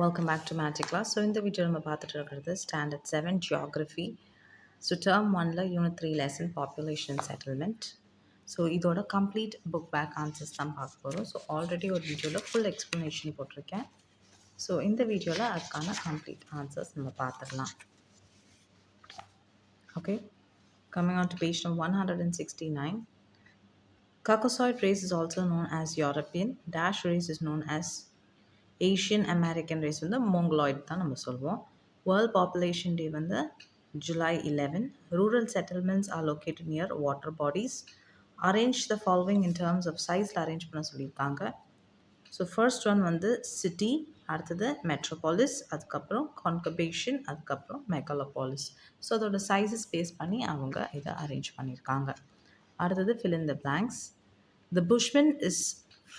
Welcome back to Magic Class. So, in the video, நம்ம பார்த்துட்டு இருக்கிறது Standard 7 Geography. So, Term 1ல Unit 3 Lesson Population and Settlement. So இதோட complete book back answers தான் பார்க்க போகிறோம். So already ஒரு வீடியோவில் ஃபுல் எக்ஸ்ப்ளனேஷன் போட்டிருக்கேன். ஸோ இந்த வீடியோவில் அதுக்கான கம்ப்ளீட் ஆன்சர்ஸ் நம்ம பார்த்துடலாம். Okay, coming on to page number 169. Caucasoid race is also known as European. Dash race is known as Asian American race வந்து மோங்கலாய்ட் தான் நம்ம சொல்லுவோம். வேர்ல்ட் பாப்புலேஷன் டே வந்து July 11. Rural settlements are located near water bodies. Arrange the following in terms of சைஸில் arrange பண்ண சொல்லியிருக்காங்க. So first one வந்து city, அடுத்தது மெட்ரோபாலிஸ், அதுக்கப்புறம் கான்கபேஷன், அதுக்கப்புறம் மெகாலோபாலிஸ். ஸோ அதோட சைஸஸ் பேஸ் பண்ணி அவங்க இதை அரேஞ்ச் பண்ணியிருக்காங்க. அடுத்தது fill in the blanks. The Bushman is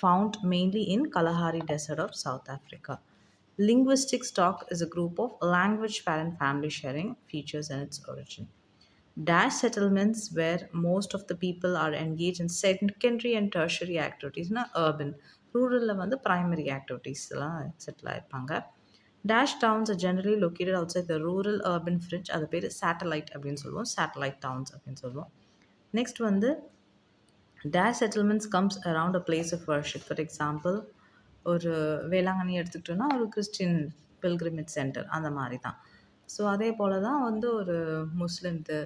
found mainly in Kalahari Desert of South Africa. Linguistic stock is a group of language parent family sharing features in its origin. Dash settlements where most of the people are engaged in secondary and tertiary activities, urban. Rural வந்து primary activities settle ஆயிருப்பாங்க. Dash towns are generally located outside the rural urban fringe. அது பேர் satellite அப்படின்னு சொல்லுவோம், satellite towns அப்படின்னு சொல்லுவோம். Next வந்து dash settlements comes around a place of worship. For example, ஒரு வேளாங்கண்ணி எடுத்துக்கிட்டோன்னா ஒரு கிறிஸ்டின் பில்கிரிமேஜ் சென்டர் அந்த மாதிரி தான். ஸோ அதே போல் தான் வந்து ஒரு முஸ்லிம்து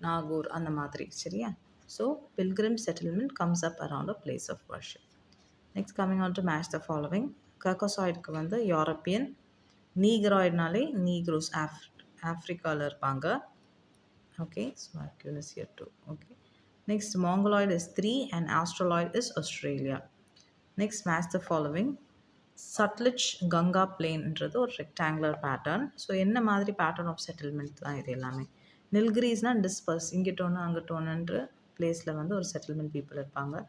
நாகூர் அந்த மாதிரி, சரியா? So pilgrim settlement comes up around a place of worship. Next coming on to match the following. கர்கோசாய்டுக்கு வந்து யூரோப்பியன், நீக்ராய்ட்னாலே நீக்ரோஸ் ஆஃப்ரிக்காவில் இருப்பாங்க. Okay, so Arcus here too. Okay. Next, Mongoloid is 3 and Australoid is Australia. Next, match the following. Sutlej Ganga plainன்றது ஒரு rectangular pattern. So என்ன மாதிரி pattern of settlement தான் இது எல்லாமே. நில்கிரிஸ்னால் டிஸ்பர்ஸ், இங்கிட்டோன்னு அங்கிட்டோன்னுன்ற பிளேஸில் வந்து ஒரு செட்டில்மெண்ட் பீப்புள் இருப்பாங்க.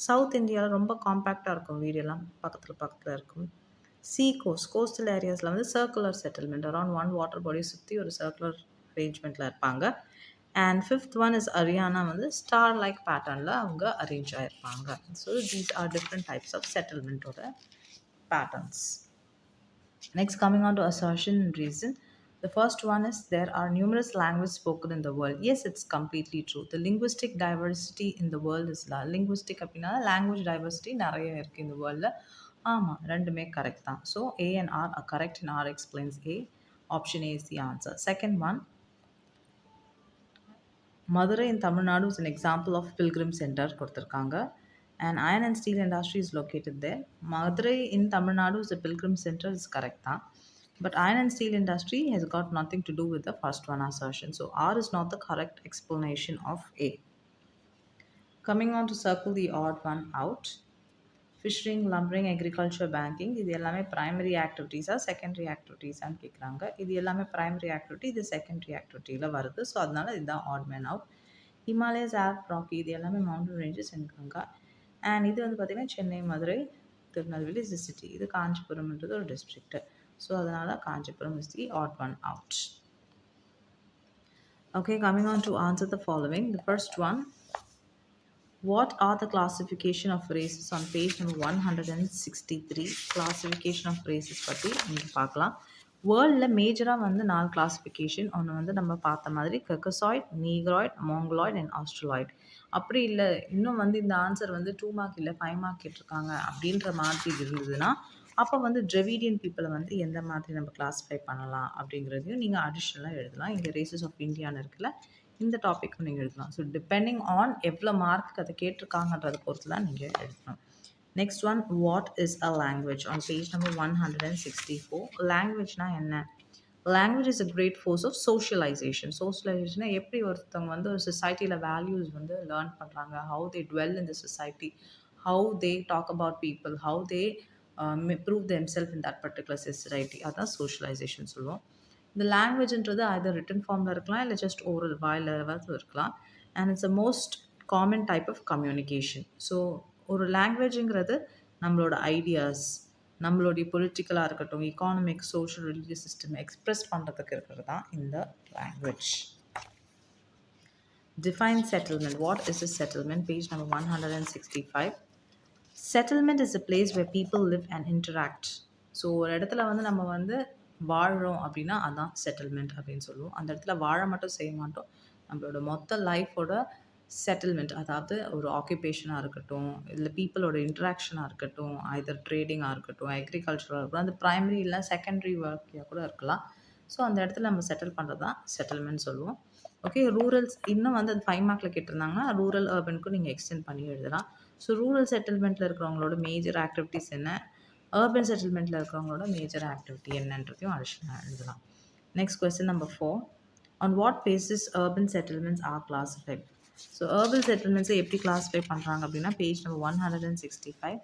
சவுத் இந்தியாவில் ரொம்ப காம்பேக்டாக இருக்கும், வீடெல்லாம் பக்கத்தில் பக்கத்தில் இருக்கும். கோஸ்டல் ஏரியாஸில் வந்து circular settlement, around one water body சுற்றி ஒரு சர்க்குலர் அரேஞ்ச்மெண்ட்டில் இருப்பாங்க. And fifth one is Haryana, வந்து ஸ்டார் லைக் பேட்டர்னில் அவங்க அரேஞ்ச் ஆகிருப்பாங்க. So these are different types of செட்டில்மெண்ட்டோட patterns. Next, coming on to assertion and reason. The first one is there are numerous languages spoken in the world. Yes, it's completely true. The linguistic diversity in the world is linguistic அப்படின்னா language diversity நிறைய இருக்குது இந்த வேர்ல்டில். ஆமாம், ரெண்டுமே correct தான். So A and R are correct and R explains A. Option A is the answer. Second one, Madurai in Tamil Nadu is an example of pilgrim center கொடுத்துருக்காங்க. And iron and steel industry is located there. Madurai in Tamil Nadu is a pilgrim center, is correct தான். But iron and steel industry has got nothing to do with the first one assertion. So R is not the correct explanation of A. Coming on to circle the odd one out. Fishing, lumbering, agriculture, banking, இது எல்லாமே primary activities ஆ secondary activities ஆன்னு கேட்குறாங்க. இது எல்லாமே primary activity, இது secondary activityல வருது. So அதனால இதுதான் odd man out. Himalayas, Alps, Rocky, இது எல்லாமே mountain ranges in Ganga. And இது வந்து பார்த்திங்கன்னா Chennai, Madurai, Tirunelveli is the city. இது காஞ்சிபுரம்ன்றது ஒரு டிஸ்ட்ரிக்ட். ஸோ அதனால் Kanchipuram is the odd one out. Okay, coming on to answer the following. The first one, what are the classification of races on page number 163. Classification of races பற்றி நீங்கள் பார்க்கலாம். வேர்ல்டில் மேஜராக வந்து 4 கிளாஸிஃபிகேஷன். ஒன்று வந்து நம்ம பார்த்த மாதிரி கர்கசாய்ட், நீக்ராய்ட், மோங்கலாய்ட் அண்ட் ஆஸ்ட்ரலாய்ட். அப்படி இல்லை, இன்னும் வந்து இந்த ஆன்சர் வந்து 2 மார்க் இல்லை 5 மார்க் கேட்டிருக்காங்க அப்படின்ற மாதிரி இருந்ததுன்னா அப்போ வந்து ட்ரெவிடியன் பீப்புளை வந்து எந்த மாதிரி நம்ம கிளாஸிஃபை பண்ணலாம் அப்படிங்கிறதையும் நீங்கள் அடிஷ்னலாக எழுதலாம். இங்கே ரேசஸ் ஆஃப் இந்தியான்னு இருக்குல்ல, இந்த டாப்பிக்கும் நீங்கள் எழுதலாம். ஸோ டிபெண்டிங் ஆன் எவ்வளோ மார்க் அதை கேட்டிருக்காங்கன்றதை பொறுத்து தான் நீங்கள் எழுதணும். Next one, what is a language? On page number 164. Language-na என்ன? Language is a great force of socialization. Socialization எப்படி ஒருத்தவங்க வந்து ஒரு சொசைட்டியில் வேல்யூஸ் வந்து லேர்ன் பண்ணுறாங்க, how they dwell in the society, how they talk about people, how they prove themselves in that particular society. அதான் socialization சொல்லுவோம். இந்த லாங்குவேஜ்ன்றது either written ஃபார்மில் இருக்கலாம், இல்லை ஜஸ்ட் ஓரல் வாயிலாவது இருக்கலாம். And it's a most common type of communication. So ஒரு லாங்குவேஜுங்கிறது நம்மளோட ஐடியாஸ், நம்மளுடைய பொலிட்டிக்கலாக இருக்கட்டும், economic, social, religious system express பண்ணுறதுக்கு இருக்கிறது தான் இந்த language. Define settlement. What is a settlement? Page number 165. Settlement is a place where people live and interact. So ஒரு இடத்துல வந்து நம்ம வந்து வாழ்றோம் அப்படின்னா அதான் செட்டில்மெண்ட் அப்படின்னு சொல்லுவோம். அந்த இடத்துல வாழ மட்டும் செய்ய மாட்டோம். நம்மளோட மொத்த லைஃபோட செட்டில்மெண்ட், அதாவது ஒரு ஆக்குபேஷனா இருக்கட்டும், இல்ல பீப்பிளோட இன்டராக்ஷனா இருக்கட்டும், ஐதர் ட்ரேடிங்கா இருக்கட்டும், அக்ரிகல்ச்சரா இருக்கட்டும், அது பிரைமரி இல்ல செகண்டரி ஒர்க்கா கூட இருக்கலாம். ஸோ அந்த இடத்துல நம்ம செட்டில் பண்றது தான் செட்டில்மெண்ட் சொல்லுவோம். ஓகே. ரூரல்ஸ் இன்னும் வந்து அது 5 மார்க்ல கேட்டிருந்தாங்கன்னா, ரூரல், அர்பனுக்கும் நீங்க எக்ஸ்டெண்ட் பண்ணி எழுதலாம். ஸோ ரூரல் செட்டில்மெண்ட்ல இருக்கிறவங்களோட மேஜர் ஆக்டிவிட்டீஸ் என்ன? அர்பன் செட்டில்மெண்ட்ல இருக்கிறவங்களோட மேஜர் ஆக்டிவிட்டி என்னன்றதையும் அடிஷனலா எழுதலாம். Next question number 4. On what basis urban settlements are classified? So urban செட்டில்மெண்ட்ஸை எப்படி கிளாஸிஃபை பண்ணுறாங்க அப்படின்னா page number 165.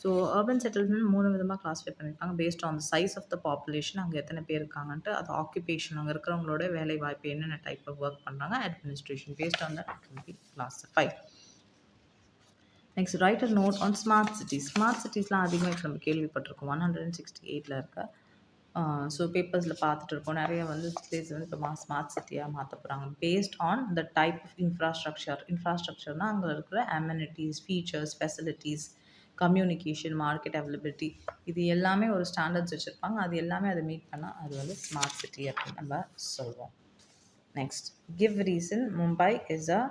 So urban settlement 3 விதமாக கிளாஸிஃபை பண்ணியிருக்காங்க. Based on the size of the population, அங்கே எத்தனை பேர் இருக்காங்கன்ட்டு, அது ஆக்குபேஷன், அங்கே இருக்கிறவங்களோட வேலை வாய்ப்பு என்னென்ன டைப் ஆஃப் ஒர்க் பண்ணுறாங்க, administration, based on that it will be classified. Next write a note on smart cities. Smart சிட்டிஸ்லாம் அதிகமாக நம்ம கேள்விப்பட்டிருக்கோம். 168 இருக்க. ஸோ பேப்பர்ஸில் பார்த்துட்டு இருக்கோம். நிறைய வந்து பிளேஸ் வந்து இப்போ ஸ்மார்ட் சிட்டியாக மாற்ற போகிறாங்க. Based on the type of infrastructure. இன்ஃப்ராஸ்ட்ரக்சர்னால் அங்கே இருக்கிற amenities, features, facilities, communication, market availability, இது எல்லாமே ஒரு ஸ்டாண்டர்ட்ஸ் வச்சுருப்பாங்க. அது எல்லாமே அதை மீட் பண்ணால் அது வந்து ஸ்மார்ட் சிட்டி அப்படின்னு நம்ம சொல்லுவோம். Next, give reason Mumbai is a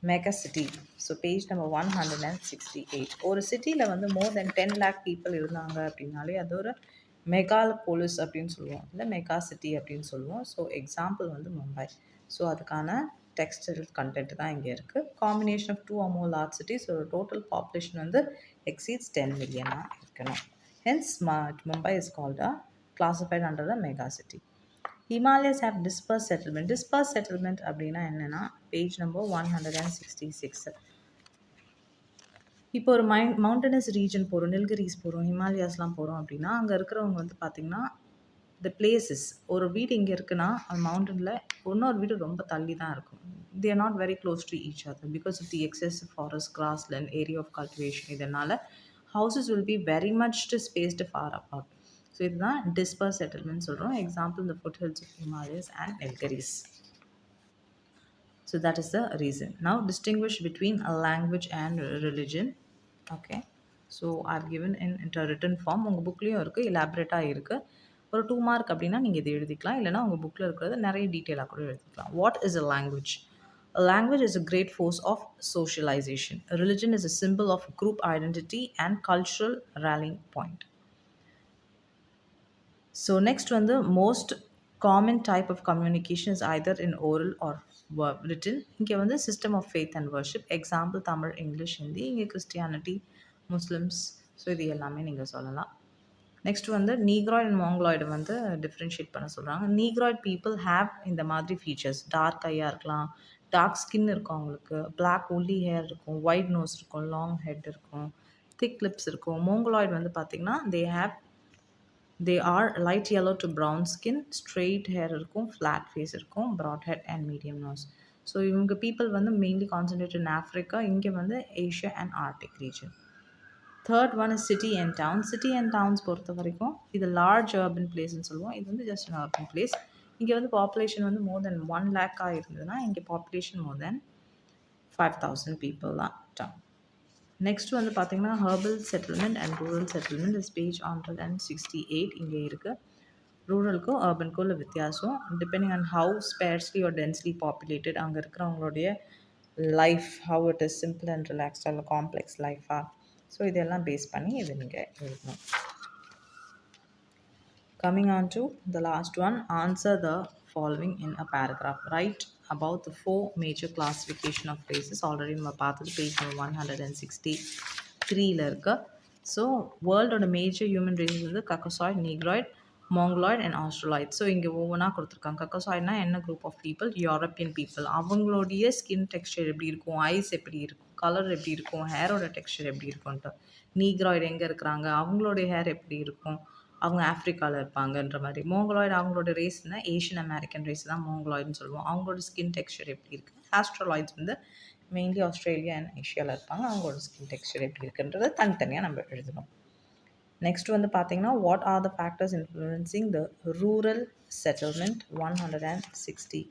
mega city. So page number 168. ஒரு சிட்டியில் வந்து more than 10 lakh people இருந்தாங்க அப்படின்னாலே அது ஒரு மெகாலோபோலிஸ் அப்படின்னு சொல்லுவோம், இல்லை மெகா சிட்டி அப்படின்னு சொல்லுவோம். ஸோ எக்ஸாம்பிள் வந்து மும்பை. ஸோ அதுக்கான டெக்ஸ்டைல் கண்டென்ட் தான் இங்கே இருக்குது. Combination of 2 or more large cities, ஒரு டோட்டல் பாப்புலேஷன் வந்து exceeds 10 million இருக்கணும். Hence, Mumbai is called a classified under the mega city. Himalayas have dispersed settlement. Dispersed settlement அப்படின்னா என்னன்னா பேஜ் நம்பர் 166. இப்போ ஒரு மவுண்டனஸ் ரீஜன் போகிறோம், நில்கிரிஸ் போகிறோம், ஹிமாலயாஸ்லாம் போகிறோம் அப்படின்னா அங்கே இருக்கிறவங்க வந்து பார்த்திங்கன்னா த பிளேசஸ், ஒரு வீடு இங்கே இருக்குன்னா அந்த மவுண்டனில் இன்னொரு வீடு ரொம்ப தள்ளி தான் இருக்கும். They are not very close to each other because of the excessive forest, grassland, area of cultivation. இதனால் houses will be very much spaced far apart. So இதுதான் டிஸ்பர்ஸ் செட்டில்மெண்ட் சொல்கிறோம். எக்ஸாம்பிள் இந்த foothills of Himalayas and Nilgiris. So that is the reason. Now distinguish between a language and religion. Okay. So I've given in written form. உங்கள் புக்லேயும் இருக்குது, இலாபரேட்டாக இருக்குது. ஒரு 2 mark அப்படின்னா நீங்கள் இதை எழுதிக்கலாம், இல்லைனா உங்கள் புக்கில் இருக்கிறது நிறைய டீட்டெயிலாக கூட எழுதிக்கலாம். What is a language? A language is a great force of socialization. A religion is a symbol of group identity and cultural rallying point. So next one, the most common type of communication is either in oral or written. இங்கே வந்து system of faith and worship. Example Tamil, English, Hindi. இங்கே Christianity, Muslims. So இது எல்லாமே நீங்கள் சொல்லலாம். Next வந்து Negroid and மோங்லாய்டு வந்து differentiate பண்ண சொல்கிறாங்க. நீக்ராய்டு பீப்புள் ஹேவ் இந்த மாதிரி ஃபீச்சர்ஸ். டார்க் ஐயாக இருக்கலாம், டார்க் ஸ்கின் இருக்கும் அவங்களுக்கு, பிளாக் ஒல்லி ஹேர் இருக்கும், ஒயிட் நோஸ் இருக்கும், லாங் ஹெட் இருக்கும், திக் லிப்ஸ் இருக்கும். மோங்கலாய்டு வந்து பார்த்திங்கன்னா they are light yellow to brown skin, straight hair இருக்கும், flat face இருக்கும், broad head and medium nose. So இவங்க பீப்புள் வந்து மெயின்லி கான்சன்ட்ரேட் இன் ஆஃப்ரிக்கா, இங்கே வந்து Asia and Arctic region. Third one is city and town. City and towns பொறுத்த வரைக்கும் இது large urban பிளேஸ்ன்னு சொல்லுவோம். இது வந்து ஜஸ்ட் அன் அர்பன் பிளேஸ். இங்கே வந்து பாப்புலேஷன் வந்து மோர் தென் 1 lakh இருந்ததுன்னா இங்கே பாப்புலேஷன் மோர் தென் 5,000 people தான் டவுன். நெக்ஸ்ட் வந்து பார்த்தீங்கன்னா urban settlement and rural settlement is page 168 இங்கே இருக்குது. ரூரலுக்கும் அர்பனுக்கும் உள்ள வித்தியாசம் depending on how sparsely or densely populated, அங்கே இருக்கிறவங்களுடைய life how it is simple and ரிலாக்ஸ்டாக இல்லை காம்ப்ளெக்ஸ் லைஃபாக. ஸோ இதெல்லாம் பேஸ் பண்ணி இது நீங்கள் எழுதணும். Coming on to the last one, answer the following in a paragraph. Write about the 4 major classification of races. Already நம்ம பார்த்தது பேஜ் 163 இருக்கு. ஸோ வேர்ல்டோட மேஜர் ஹியூமன் ரேசஸ் வந்து கக்கசாய்ட், நீக்ராய்ட், மோங்கலாய்ட் அண்ட் ஆஸ்ட்ரலாய்ட். ஸோ இங்கே ஒவ்வொன்றா கொடுத்துருக்காங்க. கக்கசாய்ட்னா என்ன group of people? European people. அவங்களுடைய ஸ்கின் டெக்ஸ்சர் எப்படி இருக்கும், ஐஸ் எப்படி இருக்கும், கலர் எப்படி இருக்கும், ஹேரோட டெக்ஸ்சர் எப்படி இருக்கும்ன்ட்டு. நீக்ராய்டு எங்கே இருக்கிறாங்க, அவங்களுடைய ஹேர் எப்படி இருக்கும், அவங்க ஆஃப்ரிக்காவில் இருப்பாங்கன்ற மாதிரி. மோங்கலாய்டு அவங்களோட ரேஸ்னால் ஏஷியன் அமெரிக்கன் ரேஸ் தான் மோங்கலாய்டுன்னு சொல்லுவோம். அவங்களோட ஸ்கின் டெக்ஸ்சர் எப்படி இருக்குது. ஆஸ்ட்ரலாய்ட்ஸ் வந்து மெயின்லி ஆஸ்திரேலியா அண்ட் ஏஷியாவில் இருப்பாங்க. அவங்களோட ஸ்கின் டெக்ஸ்சர் எப்படி இருக்குன்றதை தனித்தனியாக நம்ம எழுதணும். நெக்ஸ்ட் வந்து பார்த்தீங்கன்னா what are the factors influencing the rural settlement 166.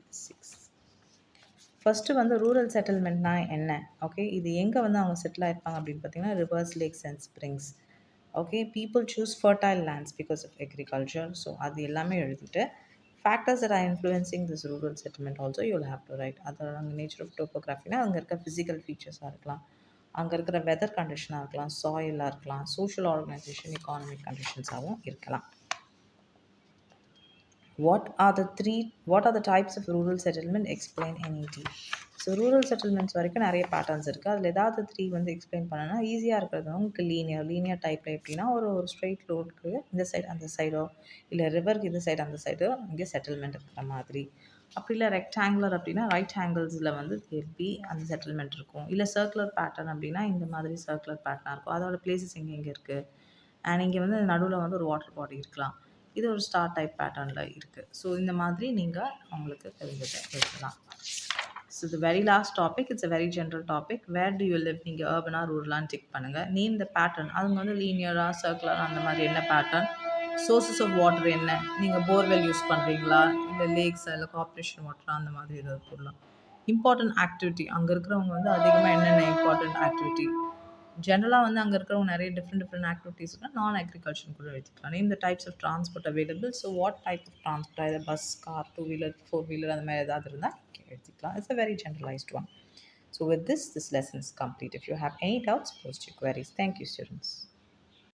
First வந்து ரூரல் செட்டில்மெண்ட்னா என்ன? ஓகே, இது எங்கே வந்து அவங்க செட்டில் ஆகிருப்பாங்க அப்படின்னு பார்த்தீங்கன்னா rivers, lakes and springs. Okay, people choose fertile lands because of agriculture. So அது எல்லாமே எழுதிட்டு factors that are influencing this rural settlement also you'll have to write. அதோட அங்கே நேச்சர் ஆஃப் டோப்போகிராஃபினா அங்கே இருக்க ஃபிசிக்கல் ஃபீச்சர்ஸாக இருக்கலாம், அங்கே இருக்கிற வெதர் கண்டிஷனாக இருக்கலாம், சாயிலாக இருக்கலாம், சோஷியல் ஆர்கனைசேஷன், எக்கானமிக் கண்டிஷன்ஸாகவும் இருக்கலாம். What are the types of rural settlement? Explain NET. So rural settlements வரைக்கும் நிறைய பேட்டர்ன்ஸ் இருக்குது. அதில் ஏதாவது 3 வந்து எக்ஸ்பிளைன் பண்ணனா ஈஸியாக இருக்கிறது உங்களுக்கு லீனியர் டைப்பில் எப்படின்னா ஒரு ஒரு ஸ்ட்ரெயிட் ரோடுக்கு இந்த சைடு அந்த சைடோ, இல்லை ரிவருக்கு இந்த சைடு அந்த சைடோ இங்கே செட்டில்மெண்ட் இருக்கிற மாதிரி. அப்படி இல்லை ரெக்டாங்குலர் அப்படின்னா ரைட் ஆங்கிள்ஸில் வந்து திருப்பி அந்த செட்டில்மெண்ட் இருக்கும். இல்லை சர்க்குலர் பேட்டர்ன் அப்படின்னா இந்த மாதிரி சர்க்குலர் பேட்டர்னாக இருக்கும். அதோட பிளேசஸ் எங்கே இருக்குது. அண்ட் இங்கே வந்து நடுவில் வந்து ஒரு வாட்டர் பாடி இருக்கலாம். இது ஒரு ஸ்டார் டைப் பேட்டர்னில் இருக்குது. ஸோ இந்த மாதிரி நீங்கள் உங்களுக்கு தெரிஞ்சதை எழுதலாம். So the very last topic, it's a very general topic. Where do you live? நீங்கள் அர்பனா ரூரலான்னு டிக் பண்ணுங்கள். Name the pattern. அதுங்க வந்து லீனியராக சர்க்குலராக அந்த மாதிரி என்ன பேட்டர்ன். சோர்சஸ் ஆஃப் வாட்டர் என்ன, நீங்கள் போர்வெல் யூஸ் பண்ணுறீங்களா, இல்லை லேக்ஸ், இல்லை கார்பரேஷன் வாட்டர், அந்த மாதிரி ஏதாவது போடலாம். இம்பார்ட்டன்ட் ஆக்டிவிட்டி, அங்கே இருக்கிறவங்க வந்து அதிகமாக என்னென்ன இம்பார்ட்டன்ட் ஆக்டிவிட்டி. ஜென்ரலாக வந்து அங்கே இருக்கிறவங்க நிறைய டிஃப்ரெண்ட் ஆக்டிவிட்டீஸ்னால் நான் அக்ரிகல்ச்சர் கூட எடுத்துக்கலாம். Name the types of transport available. So what type of transport, அதாவது பஸ், கார், 2 வீலர், 4 வீலர் அந்த மாதிரி ஏதாவது இருந்தால் எடுத்துக்கலாம். It's a very generalised one. So with this lesson is complete. If you have any doubts, post your queries. Thank you, students.